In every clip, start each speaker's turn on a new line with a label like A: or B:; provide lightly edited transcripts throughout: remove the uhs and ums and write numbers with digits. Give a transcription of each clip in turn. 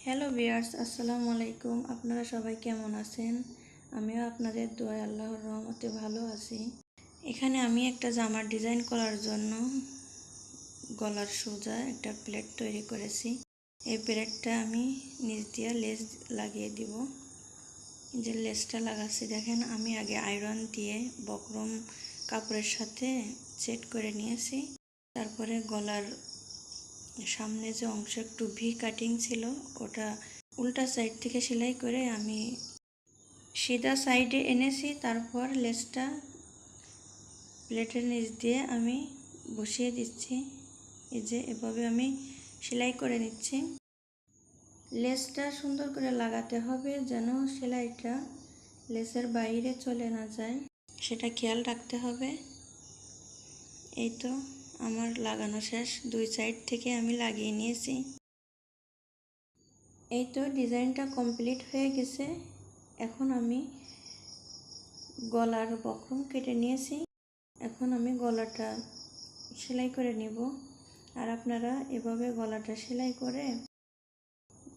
A: Hello viewers, আসসালামু আলাইকুম। আপনারা সবাই কেমন আছেন? আমিও আপনাদের দোয়ায় আল্লাহর রহমতে ভালো আছি। এখানে আমি একটা জামার ডিজাইন করার জন্য গলার সোজা একটা প্লেট তৈরি করেছি। এই প্লেটটা আমি নিচ দিয়ে লেস লাগিয়ে দিব। যে লেসটা লাগাচ্ছি দেখেন, আমি আগে আয়রন দিয়ে বক্রম কাপড়ের সাথে সেট করে নিয়েছি। তারপরে গলার সামনে যে অংশ একটু ভি কাটিং ছিল, ওটা উল্টা সাইড থেকে সেলাই করে আমি সিধা সাইডে এনেছি। তারপর লেসটা প্লেটের নিচ দিয়ে আমি বসিয়ে দিচ্ছি। এই যে এভাবে আমি সেলাই করে নিচ্ছি। লেসটা সুন্দর করে লাগাতে হবে যেন সেলাইটা লেসের বাইরে চলে না যায়, সেটা খেয়াল রাখতে হবে। এই তো আমার লাগানো শেষ, দুই সাইড থেকে আমি লাগিয়ে নিয়েছি। এই তো ডিজাইনটা কমপ্লিট হয়ে গেছে। এখন আমি গলার বক্রম কেটে নিয়েছি। এখন আমি গলাটা সেলাই করে নিব। আর আপনারা এভাবে গলাটা সেলাই করে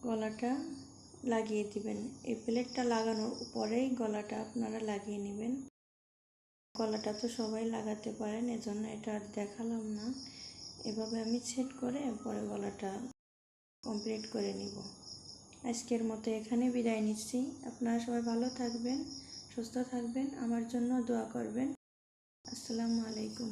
A: গলাটা লাগিয়ে দিবেন। এই প্লেটটা লাগানোর পরেই গলাটা আপনারা লাগিয়ে নেবেন। গলাটা তো সবাই লাগাতে পারেন, এজন্য এটা আর দেখালাম না। এভাবে আমি সেট করে পরে গলাটা কমপ্লিট করে নিব। আজকের মতো এখানে বিদায় নিচ্ছি। আপনারা সবাই ভালো থাকবেন, সুস্থ থাকবেন, আমার জন্য দোয়া করবেন। আসসালামু আলাইকুম।